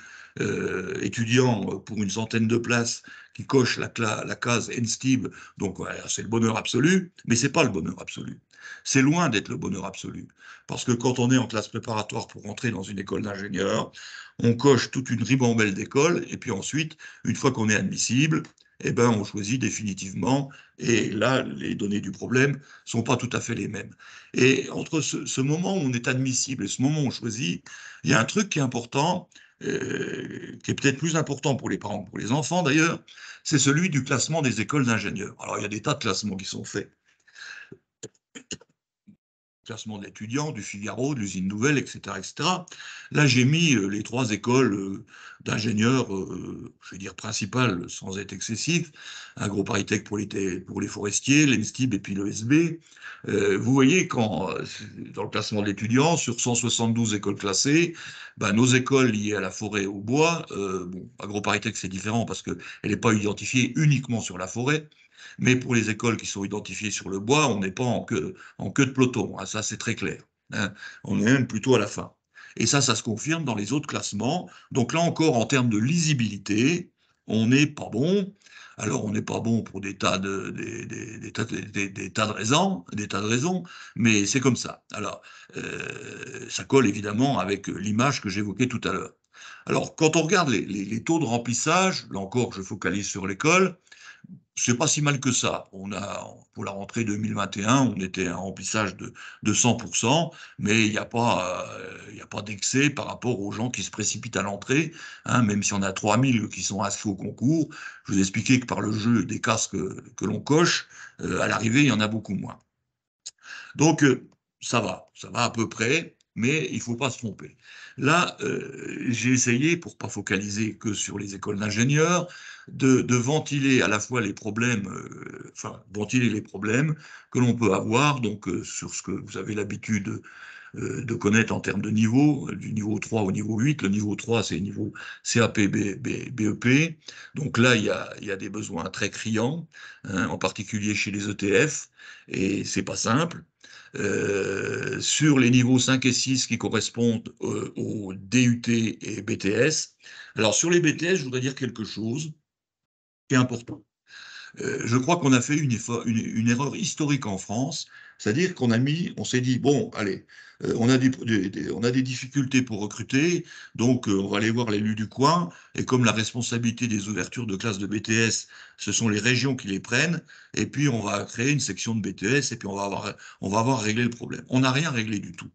étudiants pour une centaine de places qui cochent la case NSTIB. Donc, voilà, c'est le bonheur absolu, mais ce n'est pas le bonheur absolu. C'est loin d'être le bonheur absolu. Parce que quand on est en classe préparatoire pour rentrer dans une école d'ingénieur, on coche toute une ribambelle d'écoles, et puis ensuite, une fois qu'on est admissible, eh ben, on choisit définitivement, et là, les données du problème sont pas tout à fait les mêmes. Et entre ce moment où on est admissible et ce moment où on choisit, il y a un truc qui est important, qui est peut-être plus important pour les parents que pour les enfants d'ailleurs, c'est celui du classement des écoles d'ingénieurs. Alors, il y a des tas de classements qui sont faits. Classement de l'étudiant, du Figaro, de l'usine Nouvelle, etc., etc. Là, j'ai mis les 3 écoles d'ingénieurs, je vais dire principales, sans être excessif, AgroParisTech pour les forestiers, l'ENSTIB et puis l'ESB. Vous voyez, dans le classement de l'étudiant, sur 172 écoles classées, ben, nos écoles liées à la forêt et au bois, bon, AgroParisTech c'est différent parce qu'elle n'est pas identifiée uniquement sur la forêt, mais pour les écoles qui sont identifiées sur le bois, on n'est pas en queue de peloton, hein, ça c'est très clair. Hein. On est même plutôt à la fin. Et ça se confirme dans les autres classements. Donc là encore, en termes de lisibilité, on n'est pas bon. Alors, on n'est pas bon pour des tas de raisons, mais c'est comme ça. Alors, ça colle évidemment avec l'image que j'évoquais tout à l'heure. Alors, quand on regarde les taux de remplissage, là encore, je focalise sur l'école, c'est pas si mal que ça. Pour la rentrée 2021, on était à un remplissage de 100%, mais il y a pas d'excès par rapport aux gens qui se précipitent à l'entrée, hein, même si on a 3000 qui sont inscrits au concours. Je vous ai expliqué que par le jeu des cases que l'on coche, à l'arrivée, il y en a beaucoup moins. Donc, ça va à peu près, mais il ne faut pas se tromper. Là, j'ai essayé, pour ne pas focaliser que sur les écoles d'ingénieurs, de ventiler à la fois les problèmes, enfin, ventiler les problèmes que l'on peut avoir, donc sur ce que vous avez l'habitude de connaître en termes de niveau, du niveau 3 au niveau 8. Le niveau 3, c'est le niveau CAP, BEP. Donc là, il y a des besoins très criants, hein, en particulier chez les ETF, et c'est pas simple. Sur les niveaux 5 et 6 qui correspondent aux DUT et BTS. Alors sur les BTS, je voudrais dire quelque chose qui est important. Je crois qu'on a fait une erreur historique en France, c'est-à-dire on s'est dit, bon, allez, on a des difficultés pour recruter, donc on va aller voir l'élu du coin, et comme la responsabilité des ouvertures de classes de BTS, ce sont les régions qui les prennent, et puis on va créer une section de BTS, et puis on va avoir réglé le problème. On n'a rien réglé du tout.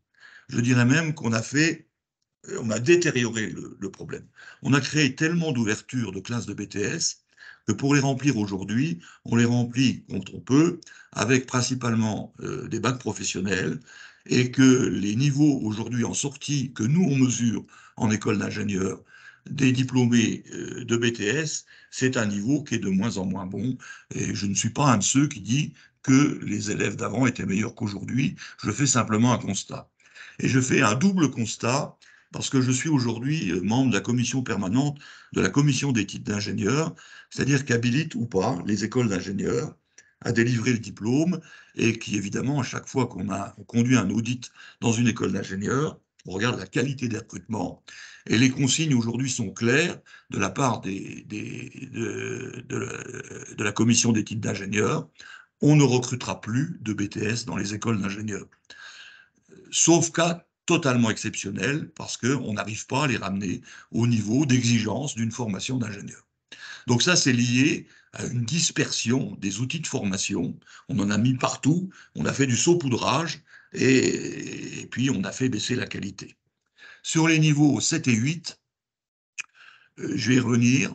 Je dirais même on a détérioré le problème. On a créé tellement d'ouvertures de classes de BTS que pour les remplir aujourd'hui, on les remplit quand on peut, avec principalement des bacs professionnels, et que les niveaux aujourd'hui en sortie que nous on mesure en école d'ingénieur des diplômés de BTS, c'est un niveau qui est de moins en moins bon. Et je ne suis pas un de ceux qui dit que les élèves d'avant étaient meilleurs qu'aujourd'hui. Je fais simplement un constat. Et je fais un double constat parce que je suis aujourd'hui membre de la commission permanente de la commission des titres d'ingénieur, c'est-à-dire qu'habilite ou pas les écoles d'ingénieurs à délivrer le diplôme et qui, évidemment, à chaque fois on conduit un audit dans une école d'ingénieur, on regarde la qualité des recrutements et les consignes aujourd'hui sont claires de la part de la commission des titres d'ingénieurs. On ne recrutera plus de BTS dans les écoles d'ingénieurs. Sauf cas totalement exceptionnel, parce qu'on n'arrive pas à les ramener au niveau d'exigence d'une formation d'ingénieur. Donc ça, c'est lié à une dispersion des outils de formation. On en a mis partout, on a fait du saupoudrage, et puis on a fait baisser la qualité. Sur les niveaux 7 et 8, je vais y revenir,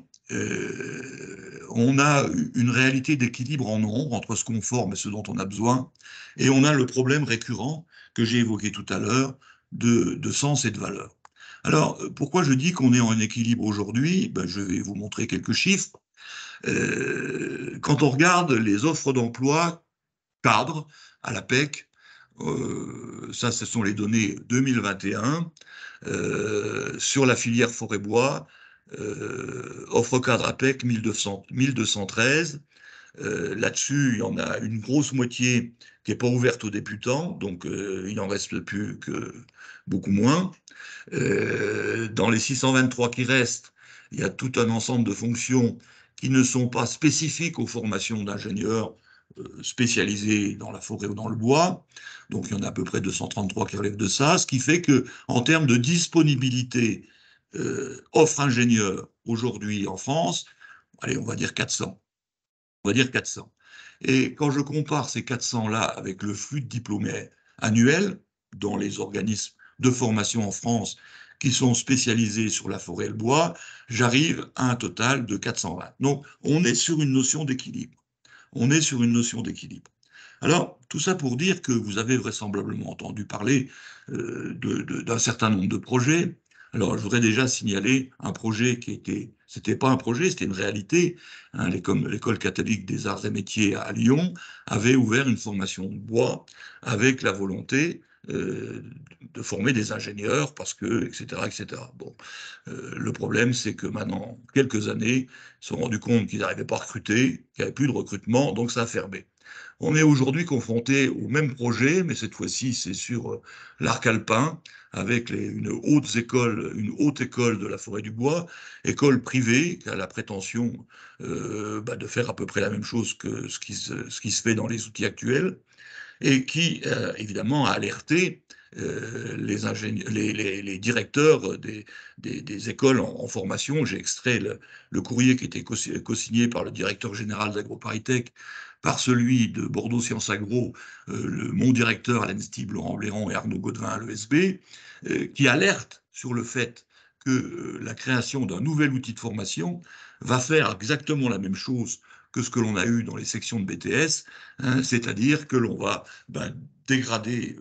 on a une réalité d'équilibre en nombre entre ce qu'on forme et ce dont on a besoin, et on a le problème récurrent que j'ai évoqué tout à l'heure de sens et de valeur. Alors, pourquoi je dis qu'on est en équilibre aujourd'hui? Ben, je vais vous montrer quelques chiffres. Quand on regarde les offres d'emploi cadres à la PEC, ça, ce sont les données 2021, sur la filière forêt-bois, offre cadre APEC 1213. Là-dessus, il y en a une grosse moitié qui n'est pas ouverte aux débutants, donc il n'en reste plus que beaucoup moins. Dans les 623 qui restent, il y a tout un ensemble de fonctions qui ne sont pas spécifiques aux formations d'ingénieurs spécialisés dans la forêt ou dans le bois. Donc il y en a à peu près 233 qui relèvent de ça, ce qui fait que en termes de disponibilité offre ingénieur aujourd'hui en France, allez, on va dire 400. On va dire 400. Et quand je compare ces 400-là avec le flux de diplômés annuels dans les organismes de formation en France qui sont spécialisés sur la forêt et le bois, j'arrive à un total de 420. Donc, on est sur une notion d'équilibre. On est sur une notion d'équilibre. Alors, tout ça pour dire que vous avez vraisemblablement entendu parler d'un certain nombre de projets. Alors, je voudrais déjà signaler un projet c'était pas un projet, c'était une réalité. Hein, l'école catholique des arts et métiers à Lyon avait ouvert une formation de bois avec la volonté de former des ingénieurs parce que, etc., etc. Bon, le problème, c'est que maintenant, quelques années, ils se sont rendus compte qu'ils n'arrivaient pas à recruter, qu'il n'y avait plus de recrutement, donc ça a fermé. On est aujourd'hui confronté au même projet, mais cette fois-ci, c'est sur l'arc alpin, avec une haute école de la forêt du bois, école privée qui a la prétention de faire à peu près la même chose que ce qui se fait dans les outils actuels, et qui, évidemment, a alerté les directeurs des écoles en formation. J'ai extrait le courrier qui était co-signé par le directeur général d'AgroParisTech, par celui de Bordeaux Sciences Agro, mon directeur à l'ENSTIB, Laurent Bléron, et Arnaud Gaudevin à l'ESB, qui alertent sur le fait que la création d'un nouvel outil de formation va faire exactement la même chose que ce que l'on a eu dans les sections de BTS, hein, c'est-à-dire que l'on va dégrader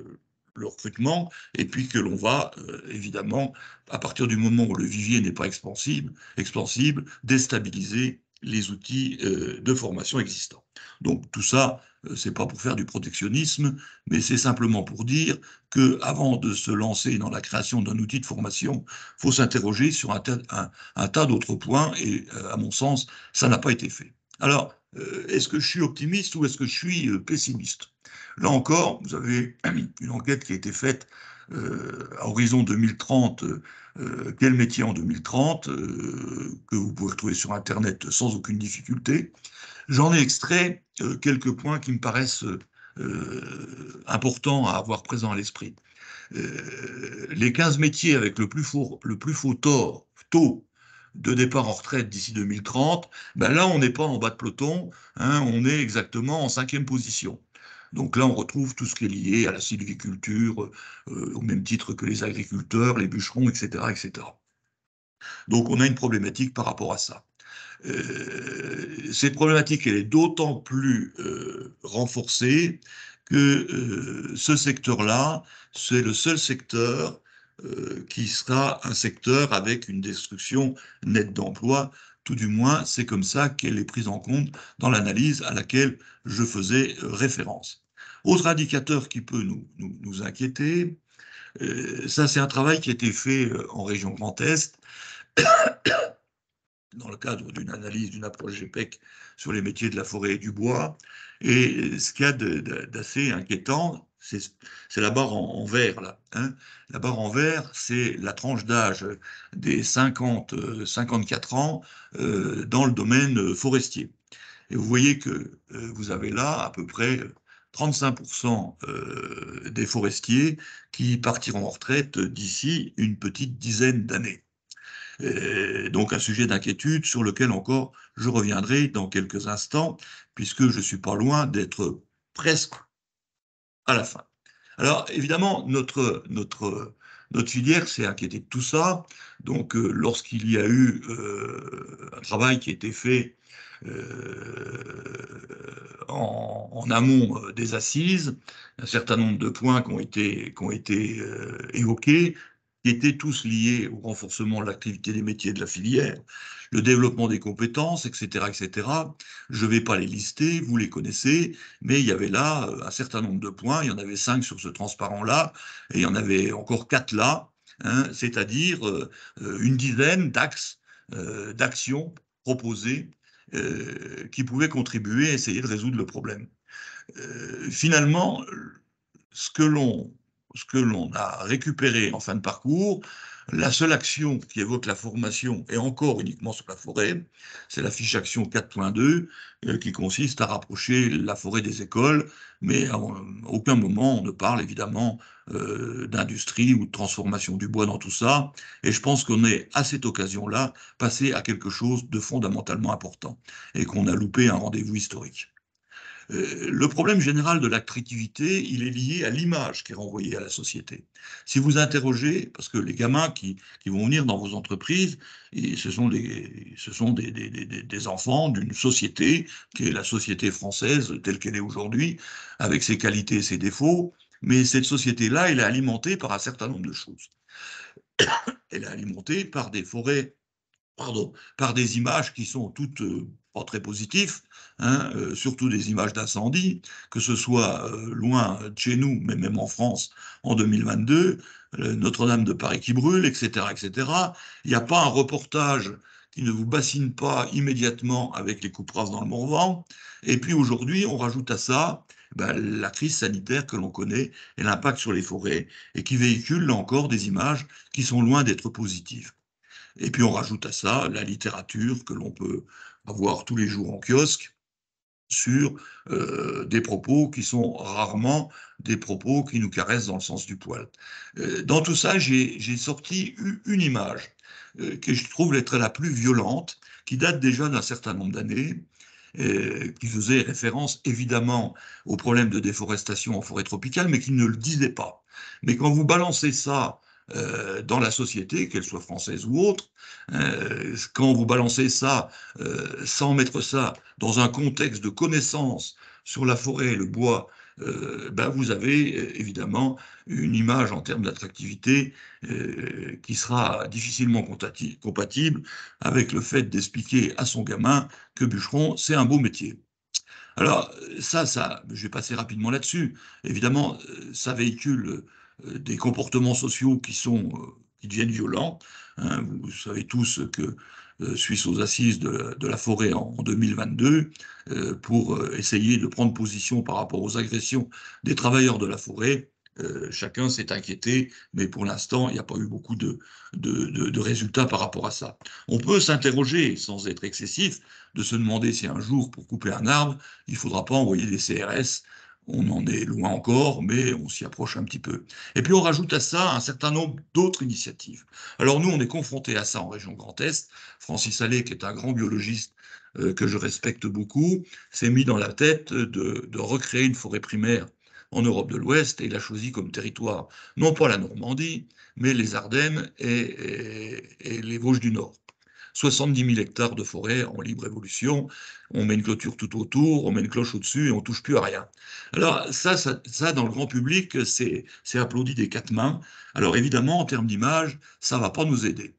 le recrutement, et puis que l'on va, évidemment, à partir du moment où le vivier n'est pas expansible, déstabiliser les outils de formation existants. Donc tout ça, c'est pas pour faire du protectionnisme, mais c'est simplement pour dire que avant de se lancer dans la création d'un outil de formation, il faut s'interroger sur un tas d'autres points, et à mon sens, ça n'a pas été fait. Alors, est-ce que je suis optimiste ou est-ce que je suis pessimiste? Là encore, vous avez une enquête qui a été faite à horizon 2030, quel métier en 2030, que vous pouvez retrouver sur Internet sans aucune difficulté. J'en ai extrait quelques points qui me paraissent importants à avoir présent à l'esprit. Les 15 métiers avec le plus faux taux de départ en retraite d'ici 2030, ben là, on n'est pas en bas de peloton, hein, on est exactement en 5e position. Donc là, on retrouve tout ce qui est lié à la sylviculture, au même titre que les agriculteurs, les bûcherons, etc., etc. Donc on a une problématique par rapport à ça. Cette problématique, elle est d'autant plus renforcée que ce secteur-là, c'est le seul secteur qui sera un secteur avec une destruction nette d'emplois. Tout du moins, c'est comme ça qu'elle est prise en compte dans l'analyse à laquelle je faisais référence. Autre indicateur qui peut nous inquiéter, ça c'est un travail qui a été fait en région Grand Est, dans le cadre d'une analyse d'une approche GPEC sur les métiers de la forêt et du bois. Et ce qu'il y a d'assez inquiétant, c'est la barre en vert, là. Hein. La barre en vert, c'est la tranche d'âge des 50-54 ans dans le domaine forestier. Et vous voyez que vous avez là à peu près 35% des forestiers qui partiront en retraite d'ici une petite dizaine d'années. Donc un sujet d'inquiétude sur lequel encore je reviendrai dans quelques instants, puisque je suis pas loin d'être presque à la fin. Alors évidemment, notre filière s'est inquiétée de tout ça. Donc lorsqu'il y a eu un travail qui a été fait en amont des assises, un certain nombre de points qui ont été évoqués, qui étaient tous liés au renforcement de l'activité des métiers de la filière, le développement des compétences, etc., etc. Je ne vais pas les lister, vous les connaissez, mais il y avait là un certain nombre de points. Il y en avait 5 sur ce transparent-là, et il y en avait encore 4 là, hein, c'est-à-dire une dizaine d'axes d'actions proposées qui pouvaient contribuer à essayer de résoudre le problème. Finalement, ce que l'on a récupéré en fin de parcours, la seule action qui évoque la formation, et encore uniquement sur la forêt, c'est la fiche action 4.2, qui consiste à rapprocher la forêt des écoles, mais à aucun moment on ne parle évidemment d'industrie ou de transformation du bois dans tout ça. Et je pense qu'on est à cette occasion-là passé à quelque chose de fondamentalement important, et qu'on a loupé un rendez-vous historique. Le problème général de l'attractivité, il est lié à l'image qui est renvoyée à la société. Si vous interrogez, parce que les gamins qui vont venir dans vos entreprises, ce sont des enfants d'une société qui est la société française telle qu'elle est aujourd'hui, avec ses qualités et ses défauts, mais cette société-là, elle est alimentée par un certain nombre de choses. Elle est alimentée par des forêts, pardon, par des images qui sont toutes pas très positives, hein, surtout des images d'incendie, que ce soit loin de chez nous, mais même en France en 2022, Notre-Dame de Paris qui brûle, etc., etc. Il n'y a pas un reportage qui ne vous bassine pas immédiatement avec les coupes rases dans le Morvan. Et puis aujourd'hui, on rajoute à ça ben, la crise sanitaire que l'on connaît et l'impact sur les forêts, et qui véhicule là encore des images qui sont loin d'être positives. Et puis on rajoute à ça la littérature que l'on peut avoir tous les jours en kiosque, sur des propos qui sont rarement des propos qui nous caressent dans le sens du poil. Dans tout ça, j'ai sorti une image que je trouve être la plus violente, qui date déjà d'un certain nombre d'années, qui faisait référence évidemment au problème de déforestation en forêt tropicale, mais qui ne le disait pas. Mais quand vous balancez ça dans la société, qu'elle soit française ou autre, quand vous balancez ça sans mettre ça dans un contexte de connaissance sur la forêt et le bois, ben vous avez évidemment une image en termes d'attractivité qui sera difficilement compatible avec le fait d'expliquer à son gamin que bûcheron, c'est un beau métier. Alors, je vais passer rapidement là-dessus. Évidemment, ça véhicule des comportements sociaux qui deviennent violents. Hein. Vous savez tous que suisse aux assises de la forêt en 2022, pour essayer de prendre position par rapport aux agressions des travailleurs de la forêt, chacun s'est inquiété, mais pour l'instant, il n'y a pas eu beaucoup de résultats par rapport à ça. On peut s'interroger, sans être excessif, de se demander si un jour, pour couper un arbre, il ne faudra pas envoyer des CRS. On en est loin encore, mais on s'y approche un petit peu. Et puis on rajoute à ça un certain nombre d'autres initiatives. Alors nous, on est confrontés à ça en région Grand Est. Francis Allais, qui est un grand biologiste que je respecte beaucoup, s'est mis dans la tête de recréer une forêt primaire en Europe de l'Ouest, et il a choisi comme territoire non pas la Normandie, mais les Ardennes et les Vosges du Nord. 70 000 hectares de forêt en libre évolution, on met une clôture tout autour, on met une cloche au-dessus et on touche plus à rien. Alors ça dans le grand public, c'est applaudi des quatre mains. Alors évidemment, en termes d'image, ça va pas nous aider.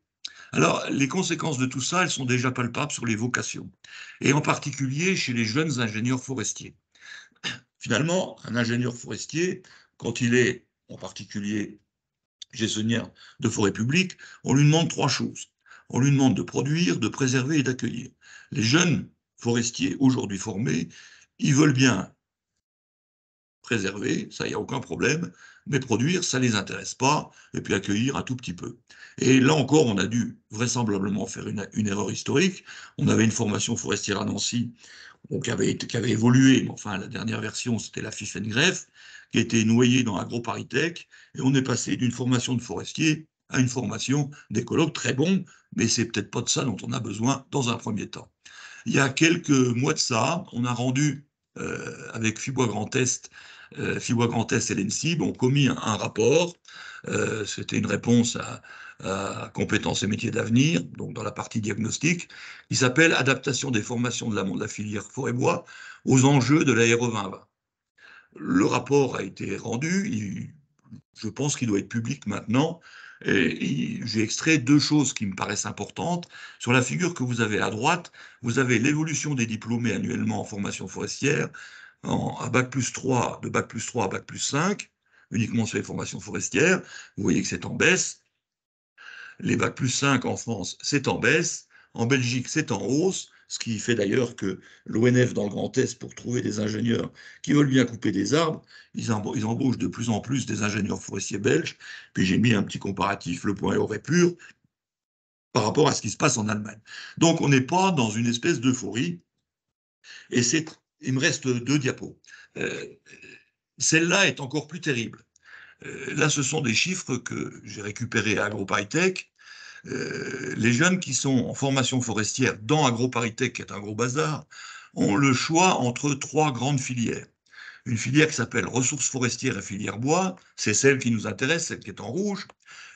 Alors, les conséquences de tout ça, elles sont déjà palpables sur les vocations, et en particulier chez les jeunes ingénieurs forestiers. Finalement, un ingénieur forestier, quand il est en particulier gestionnaire de forêt publique, on lui demande trois choses. On lui demande de produire, de préserver et d'accueillir. Les jeunes forestiers aujourd'hui formés, ils veulent bien préserver, ça, il n'y a aucun problème, mais produire, ça ne les intéresse pas, et puis accueillir un tout petit peu. Et là encore, on a dû vraisemblablement faire une erreur historique. On avait une formation forestière à Nancy, bon, qui avait évolué, mais enfin, la dernière version, c'était la FIFENGREF, qui a été noyée dans AgroParisTech, et on est passé d'une formation de forestier à une formation d'écologue très bon, mais c'est peut-être pas de ça dont on a besoin dans un premier temps. Il y a quelques mois de ça, on a rendu, avec Fibois Grand Est, Fibois Grand Est et l'ENSIB ont commis un rapport. C'était une réponse à compétences et métiers d'avenir, donc dans la partie diagnostic, qui s'appelle Adaptation des formations de l'amont de la filière forêt-bois aux enjeux de la RE 2020. Le rapport a été rendu, je pense qu'il doit être public maintenant. Et j'ai extrait deux choses qui me paraissent importantes. Sur la figure que vous avez à droite, vous avez l'évolution des diplômés annuellement en formation forestière, à bac plus 3, de bac plus 3 à bac plus 5, uniquement sur les formations forestières. Vous voyez que c'est en baisse. Les bac plus 5 en France, c'est en baisse. En Belgique, c'est en hausse, ce qui fait d'ailleurs que l'ONF dans le Grand Est, pour trouver des ingénieurs qui veulent bien couper des arbres, ils embauchent de plus en plus des ingénieurs forestiers belges. Puis j'ai mis un petit comparatif, le point aurait pur, par rapport à ce qui se passe en Allemagne. Donc on n'est pas dans une espèce d'euphorie. Et il me reste deux diapos. Euh, Celle-là est encore plus terrible. Là, ce sont des chiffres que j'ai récupérés à AgroParisTech. Les jeunes qui sont en formation forestière dans AgroParisTech, qui est un gros bazar, ont le choix entre trois grandes filières. Une filière qui s'appelle ressources forestières et filière bois, c'est celle qui nous intéresse, celle qui est en rouge.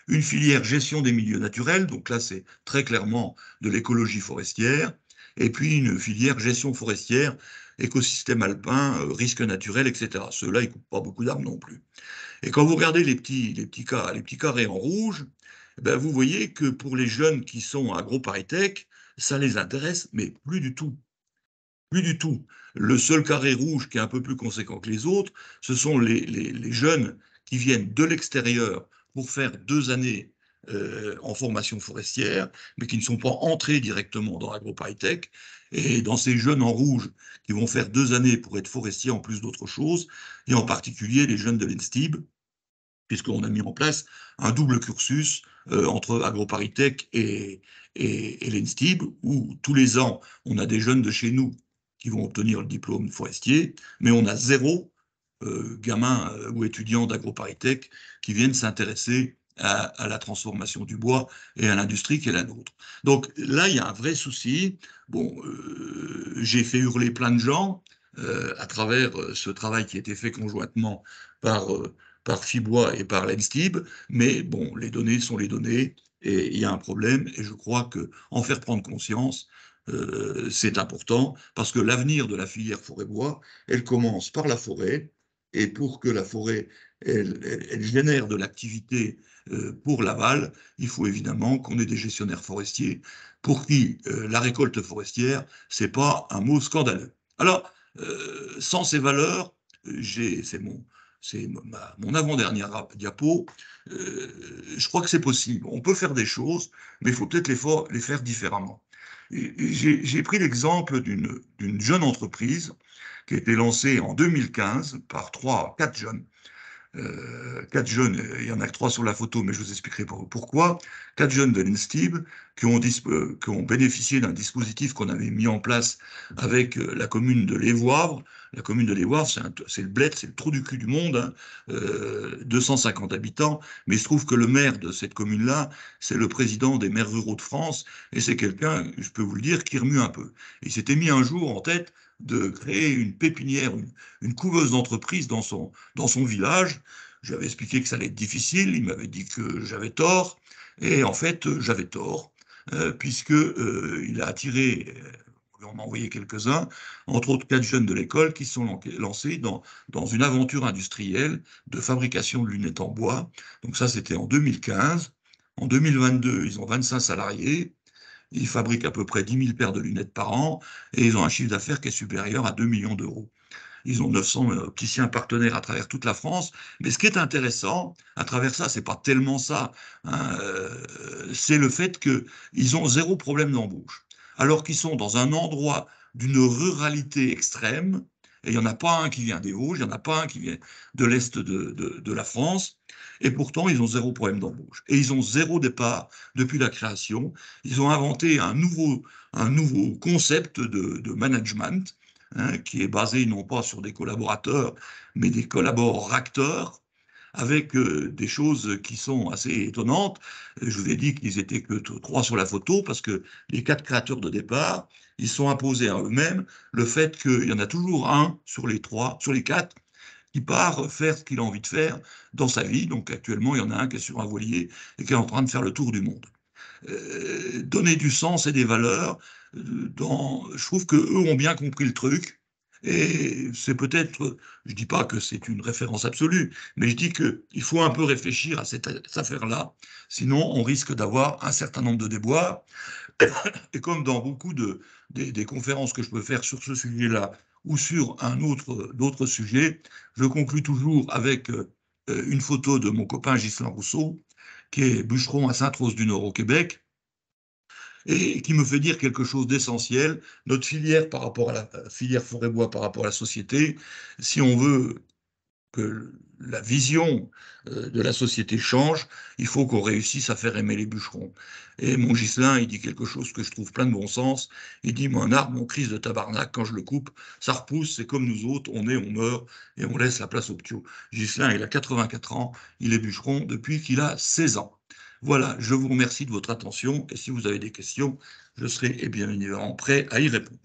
Une filière gestion des milieux naturels, donc là c'est très clairement de l'écologie forestière. Et puis une filière gestion forestière, écosystème alpin, risques naturels, etc. Ceux-là, ils ne coupent pas beaucoup d'arbres non plus. Et quand vous regardez les petits carrés en rouge, ben vous voyez que pour les jeunes qui sont à AgroParisTech, ça les intéresse, mais plus du tout. Plus du tout. Le seul carré rouge qui est un peu plus conséquent que les autres, ce sont les jeunes qui viennent de l'extérieur pour faire 2 années en formation forestière, mais qui ne sont pas entrés directement dans AgroParisTech. Et dans ces jeunes en rouge qui vont faire 2 années pour être forestiers en plus d'autres choses, et en particulier les jeunes de l'ENSTIB, puisqu'on a mis en place un double cursus entre AgroParisTech et l'ENSTIB, où tous les ans, on a des jeunes de chez nous qui vont obtenir le diplôme forestier, mais on a zéro gamins ou étudiants d'AgroParisTech qui viennent s'intéresser à la transformation du bois et à l'industrie qui est la nôtre. Donc là, il y a un vrai souci. Bon, j'ai fait hurler plein de gens à travers ce travail qui a été fait conjointement par Fibois et par l'ENSTIB, mais bon, les données sont les données et il y a un problème et je crois qu'en faire prendre conscience, c'est important parce que l'avenir de la filière forêt-bois, elle commence par la forêt et pour que la forêt elle génère de l'activité pour l'aval, il faut évidemment qu'on ait des gestionnaires forestiers pour qui la récolte forestière, c'est pas un mot scandaleux. Alors, sans ces valeurs, c'est mon avant-dernière diapo. Je crois que c'est possible. On peut faire des choses, mais il faut peut-être les faire différemment. J'ai pris l'exemple d'une jeune entreprise qui a été lancée en 2015 par 4 jeunes. 4 jeunes, il y en a que 3 sur la photo, mais je vous expliquerai pourquoi. 4 jeunes de l'INSTIB qui ont bénéficié d'un dispositif qu'on avait mis en place avec la commune de Lévoivre. La commune de Lévoivre, c'est le bled, c'est le trou du cul du monde, hein, 250 habitants, mais il se trouve que le maire de cette commune-là, c'est le président des maires ruraux de France, et c'est quelqu'un, je peux vous le dire, qui remue un peu. Il s'était mis un jour en tête de créer une pépinière, une couveuse d'entreprise dans son village. Je lui avais expliqué que ça allait être difficile, il m'avait dit que j'avais tort, et en fait, j'avais tort, puisque il a attiré, on en a envoyé quelques-uns, entre autres 4 jeunes de l'école qui se sont lancés dans une aventure industrielle de fabrication de lunettes en bois. Donc ça, c'était en 2015. En 2022, ils ont 25 salariés, ils fabriquent à peu près 10 000 paires de lunettes par an, et ils ont un chiffre d'affaires qui est supérieur à 2 millions d'euros. Ils ont 900 opticiens partenaires à travers toute la France. Mais ce qui est intéressant, à travers ça, c'est pas tellement ça, hein, c'est le fait qu'ils ont zéro problème d'embauche. Alors qu'ils sont dans un endroit d'une ruralité extrême, et il n'y en a pas un qui vient des Vosges, il n'y en a pas un qui vient de l'Est de la France, et pourtant ils ont zéro problème d'embauche. Et ils ont zéro départ depuis la création. Ils ont inventé un nouveau concept de management, hein, qui est basé non pas sur des collaborateurs, mais des collaborateurs, avec des choses qui sont assez étonnantes. Je vous ai dit qu'ils étaient que 3 sur la photo, parce que les 4 créateurs de départ, ils sont imposés à eux-mêmes le fait qu'il y en a toujours un sur les 4, qui part faire ce qu'il a envie de faire dans sa vie. Donc actuellement, il y en a un qui est sur un voilier et qui est en train de faire le tour du monde. Donner du sens et des valeurs, je trouve qu'eux ont bien compris le truc. Et c'est peut-être, je ne dis pas que c'est une référence absolue, mais je dis qu'il faut un peu réfléchir à cette affaire-là, sinon on risque d'avoir un certain nombre de déboires. Et comme dans beaucoup des conférences que je peux faire sur ce sujet-là ou sur d'autres sujets, je conclus toujours avec une photo de mon copain Ghislain Rousseau, qui est bûcheron à Sainte-Rose-du-Nord au Québec, et qui me fait dire quelque chose d'essentiel. Notre filière par rapport à la filière forêt-bois, par rapport à la société, si on veut que la vision de la société change, il faut qu'on réussisse à faire aimer les bûcherons. Et mon Ghislain, il dit quelque chose que je trouve plein de bon sens. Il dit, moi, un arbre, mon crise de tabarnak, quand je le coupe, ça repousse, c'est comme nous autres, on meurt, et on laisse la place aux ptios. Ghislain, il a 84 ans, il est bûcheron depuis qu'il a 16 ans. Voilà, je vous remercie de votre attention, et si vous avez des questions, je serai bien évidemment prêt à y répondre.